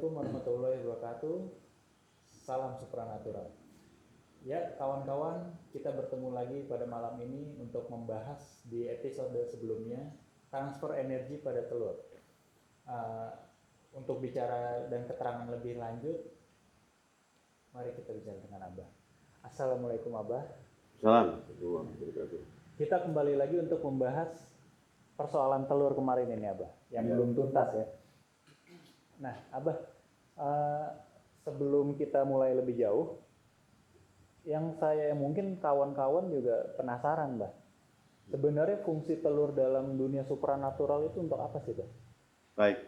Assalamualaikum warahmatullahi wabarakatuh. Salam supranatural. Ya, kawan-kawan, kita bertemu lagi pada malam ini untuk membahas di episode sebelumnya transfer energi pada telur. Untuk bicara dan keterangan lebih lanjut, mari kita bicara dengan Abah. Assalamualaikum Abah. Assalamualaikum. Kita kembali lagi untuk membahas persoalan telur kemarin ini Abah, yang belum tuntas ya. Nah, Abah, sebelum kita mulai lebih jauh, yang saya mungkin kawan-kawan juga penasaran, Mbak. Sebenarnya fungsi telur dalam dunia supranatural itu untuk apa sih, Mbak? Baik.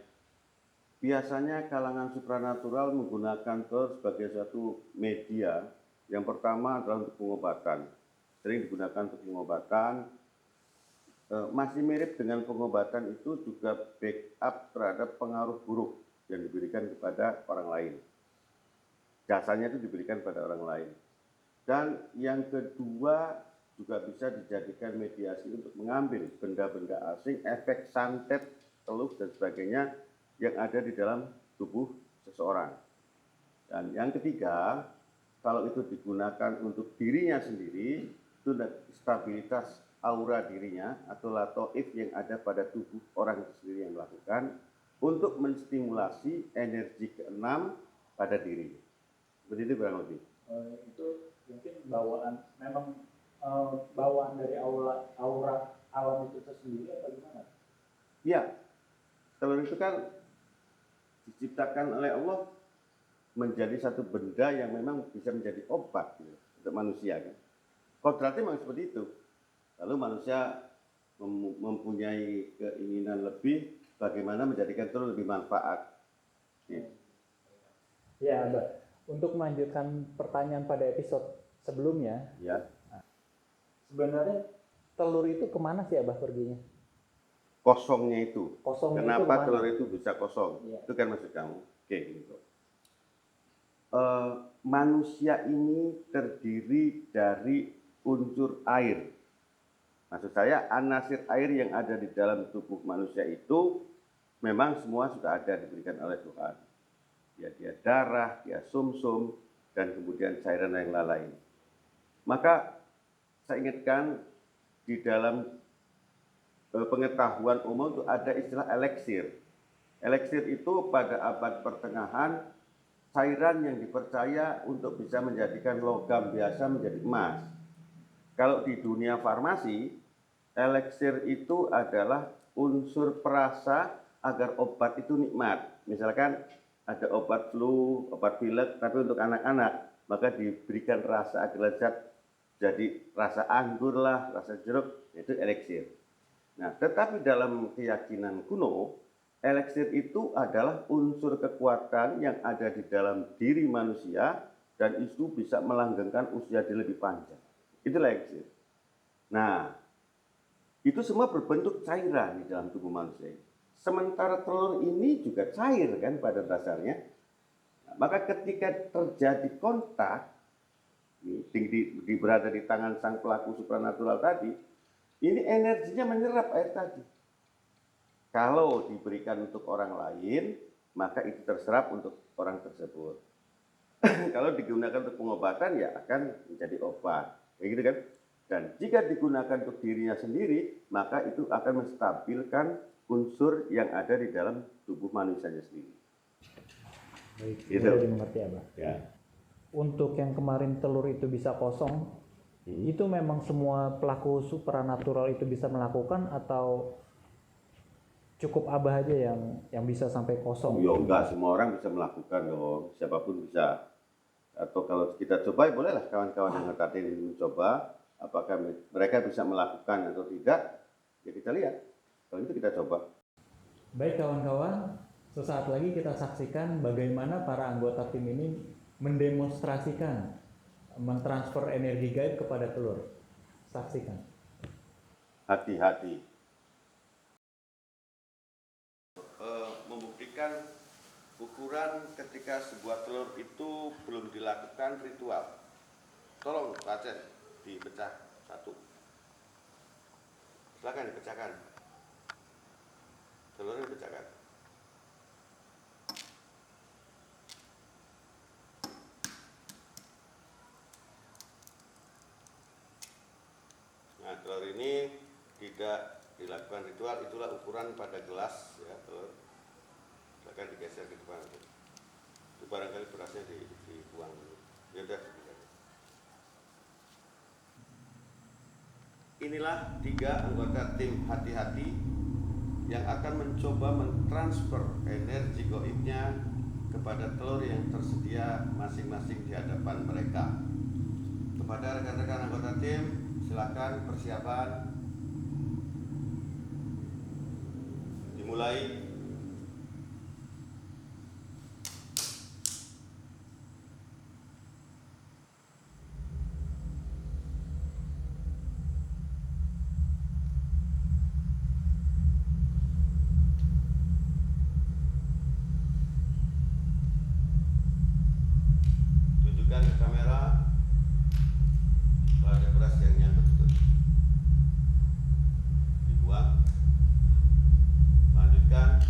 Biasanya kalangan supranatural menggunakan telur sebagai suatu media. Yang pertama adalah untuk pengobatan. Sering digunakan untuk pengobatan. Masih mirip dengan pengobatan itu juga backup terhadap pengaruh buruk yang diberikan kepada orang lain. Jasanya itu diberikan pada orang lain. Dan yang kedua juga bisa dijadikan mediasi untuk mengambil benda-benda asing, efek santet, telur dan sebagainya yang ada di dalam tubuh seseorang. Dan yang ketiga, kalau itu digunakan untuk dirinya sendiri, itu stabilitas aura dirinya atau latoif yang ada pada tubuh orang itu sendiri yang melakukan untuk menstimulasi energi keenam pada diri. Seperti itu kurang lebih. Itu mungkin bawaan dari aura alam itu tersendiri atau gimana? Ya, telur itu kan diciptakan oleh Allah menjadi satu benda yang memang bisa menjadi obat gitu, untuk manusia kan. Kodratnya memang seperti itu. Lalu manusia mempunyai keinginan lebih bagaimana menjadikan telur lebih manfaat. Gitu. Ya, Mbak. Untuk melanjutkan pertanyaan pada episode sebelumnya, Ya. Sebenarnya telur itu kemana sih Abah perginya? Kosongnya itu. Kosongnya kenapa itu telur itu bisa kosong? Ya. Itu kan maksud kamu. Oke, gitu. Manusia ini terdiri dari unsur air. Maksud saya anasir air yang ada di dalam tubuh manusia itu memang semua sudah ada diberikan oleh Tuhan. Dia darah, dia sumsum, dan kemudian cairan yang lain. Maka saya ingatkan di dalam pengetahuan umum itu ada istilah eliksir. Eliksir itu pada abad pertengahan cairan yang dipercaya untuk bisa menjadikan logam biasa menjadi emas. Kalau di dunia farmasi, eliksir itu adalah unsur perasa agar obat itu nikmat. Misalkan ada obat flu, obat pilek, tapi untuk anak-anak, maka diberikan rasa agar lezat, jadi rasa anggur lah, rasa jeruk, itu eliksir. Nah, tetapi dalam keyakinan kuno, eliksir itu adalah unsur kekuatan yang ada di dalam diri manusia dan itu bisa melanggengkan usia dia lebih panjang. Itulah eliksir. Nah, itu semua berbentuk cairan di dalam tubuh manusia. Sementara telur ini juga cair kan pada dasarnya. Nah, maka ketika terjadi kontak, berada di tangan sang pelaku supranatural tadi, ini energinya menyerap air tadi. Kalau diberikan untuk orang lain, maka itu terserap untuk orang tersebut. Kalau digunakan untuk pengobatan, ya akan menjadi obat. Kayak gitu kan? Dan jika digunakan untuk dirinya sendiri, maka itu akan menstabilkan unsur yang ada di dalam tubuh manusianya sendiri. Baik, gitu. Sudah dimengerti ya, Bang? Ya. Untuk yang kemarin telur itu bisa kosong, itu memang semua pelaku supranatural itu bisa melakukan atau cukup Abah aja yang bisa sampai kosong? Ya enggak, semua orang bisa melakukan dong, siapapun bisa. Atau kalau kita coba, bolehlah kawan-kawan yang tadi mencoba, apakah mereka bisa melakukan atau tidak, ya kita lihat. Kalau itu kita coba. Baik kawan-kawan, sesaat lagi kita saksikan bagaimana para anggota tim ini mendemonstrasikan mentransfer energi gaib kepada telur. Saksikan. Hati-hati. Membuktikan ukuran ketika sebuah telur itu belum dilakukan ritual. Tolong Pak Aceh dipecah satu. Silakan dipecahkan. Telurnya dipecahkan. telur ini tidak dilakukan ritual, itulah ukuran pada gelas ya telur. Silakan digeser ke depan. Itu barangkali berasnya dibuang dulu. Ya udah. Inilah 3 anggota tim hati-hati yang akan mencoba mentransfer energi gaibnya kepada telur yang tersedia masing-masing di hadapan mereka. Kepada rekan-rekan anggota tim, silakan persiapan dimulai. Tunjukkan ke kamera pada beras yang nyangkut itu. Dibuang. Lanjutkan.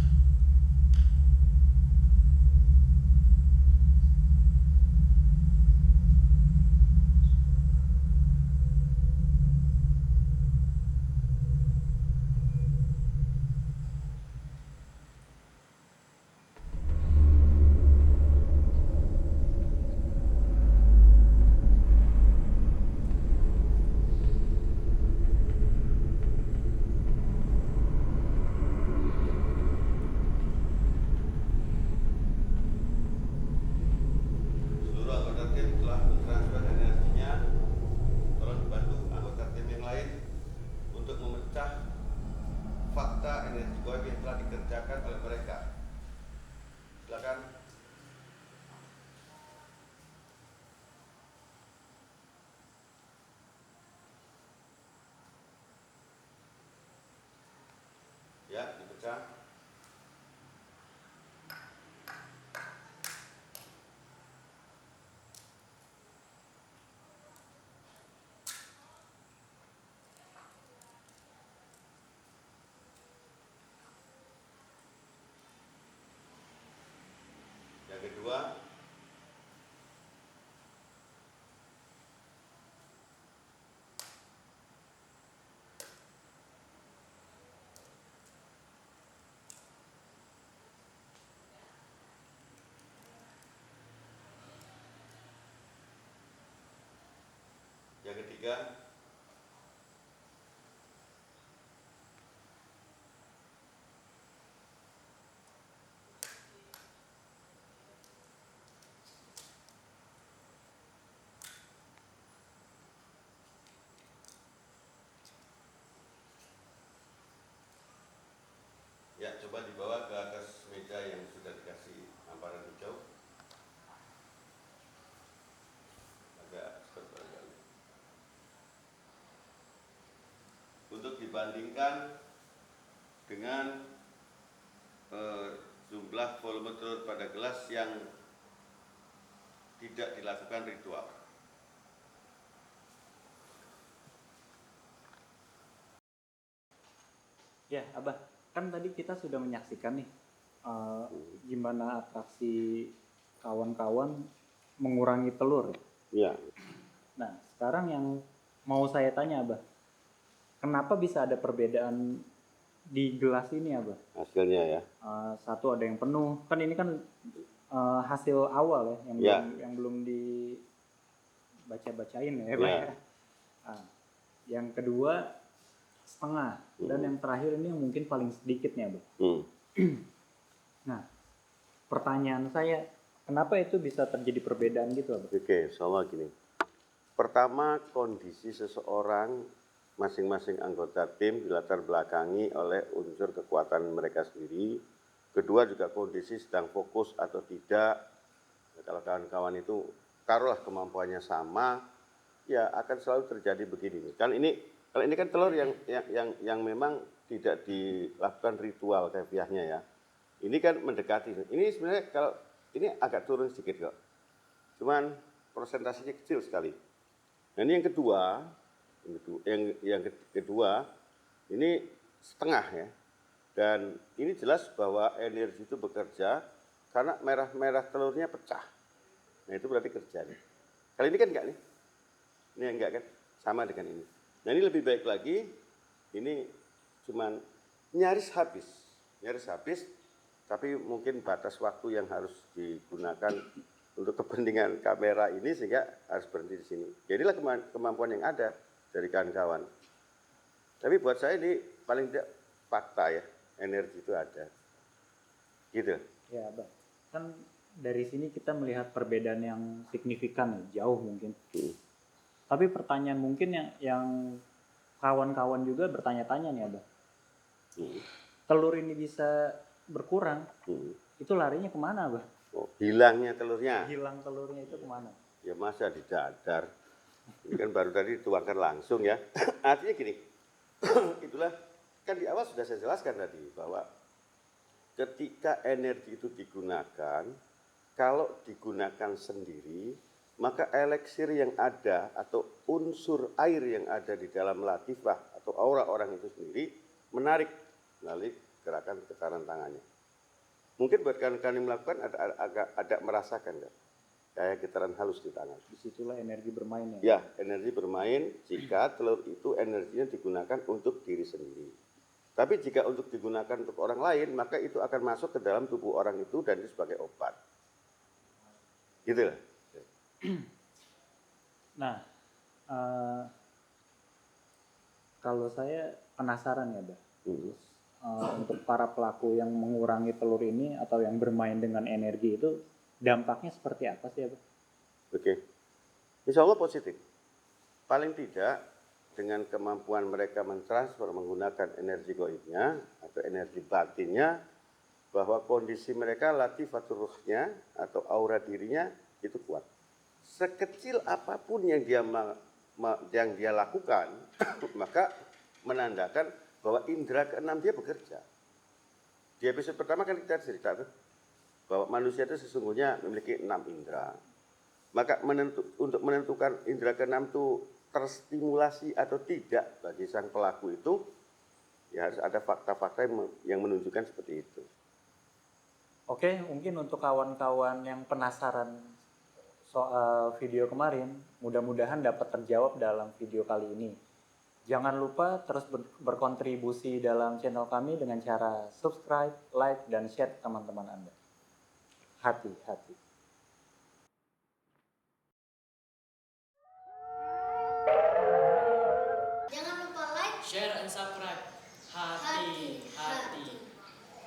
Seluruh anggota tim telah mentransfer energinya. Tolong dibantu anggota tim yang lain untuk memecah fakta energi gaib yang telah dikerjakan oleh mereka. Silakan. Ya, dipecah. Yang kedua, yang ketiga, ya coba dibawa ke atas meja yang sudah dikasih hamparan hijau. Agak seperti untuk dibandingkan dengan jumlah volume telur pada gelas yang tidak dilakukan ritual. Ya, Abah, kan tadi kita sudah menyaksikan nih gimana atraksi kawan-kawan mengurangi telur. Ya. Nah, sekarang yang mau saya tanya, Abah, kenapa bisa ada perbedaan di gelas ini, Abah? Hasilnya ya. Satu ada yang penuh, kan ini kan hasil awal ya, yang belum dibaca-bacain ya, Abah. Ya. Yang kedua setengah, dan yang terakhir ini yang mungkin paling sedikit nih, Abah. Nah, pertanyaan saya, kenapa itu bisa terjadi perbedaan gitu, Abah? Oke, sama gini. Pertama, kondisi seseorang masing-masing anggota tim dilatar belakangi oleh unsur kekuatan mereka sendiri. Kedua juga kondisi sedang fokus atau tidak. Kalau kawan-kawan itu taruhlah kemampuannya sama, ya akan selalu terjadi begini. Kalau ini kan telur yang memang tidak dilakukan ritual kefiahnya ya. Ini kan mendekati. Ini sebenarnya kalau ini agak turun sedikit kok. Cuman persentasenya kecil sekali. Nah, ini yang kedua, ini setengah ya. Dan ini jelas bahwa energi itu bekerja karena merah-merah telurnya pecah. Nah, itu berarti kerja nih. Kali ini kan enggak nih. Ini enggak kan? Sama dengan ini. Nah ini lebih baik lagi, ini cuman nyaris habis, tapi mungkin batas waktu yang harus digunakan untuk kepentingan kamera ini sehingga harus berhenti di sini. Jadilah kemampuan yang ada dari kawan-kawan. Tapi buat saya ini paling tidak fakta ya, energi itu ada. Gitu. Ya, Bang. Kan dari sini kita melihat perbedaan yang signifikan, jauh mungkin. Tapi pertanyaan mungkin yang kawan-kawan juga bertanya-tanya nih, Abang. Telur ini bisa berkurang, itu larinya kemana, Abang? Oh, hilangnya telurnya. Hilang telurnya itu kemana? Ya masa di dadar. Ini kan baru tadi dituangkan langsung ya. Artinya gini, itulah kan di awal sudah saya jelaskan tadi bahwa ketika energi itu digunakan, kalau digunakan sendiri, maka eliksir yang ada atau unsur air yang ada di dalam latifah atau aura orang itu sendiri menarik melalui gerakan tangannya. Mungkin buat kalian melakukan ada merasakan nggak? Kayak getaran halus di tangan. Disitulah energi bermain ya? Ya, energi bermain jika telur itu energinya digunakan untuk diri sendiri. Tapi jika untuk digunakan untuk orang lain, maka itu akan masuk ke dalam tubuh orang itu dan itu sebagai obat. Gitu lah. Nah, kalau saya penasaran ya, Bang. Untuk para pelaku yang mengurangi telur ini atau yang bermain dengan energi itu, dampaknya seperti apa sih, Bang? Oke. Insya Allah positif. Paling tidak dengan kemampuan mereka mentransfer menggunakan energi goibnya atau energi batinnya, bahwa kondisi mereka latifatul ruhnya atau aura dirinya itu kuat. Sekecil apapun yang dia lakukan, maka menandakan bahwa indera keenam dia bekerja. Di episode pertama kan kita cerita tuh, bahwa manusia itu sesungguhnya memiliki 6 indera. Maka untuk menentukan indera keenam itu terstimulasi atau tidak bagi sang pelaku itu, ya harus ada fakta-fakta yang menunjukkan seperti itu. Oke, mungkin untuk kawan-kawan yang penasaran soal video kemarin, mudah-mudahan dapat terjawab dalam video kali ini. Jangan lupa terus berkontribusi dalam channel kami dengan cara subscribe, like, dan share ke teman-teman Anda. Hati-hati. Jangan lupa like, share and subscribe. Hati-hati.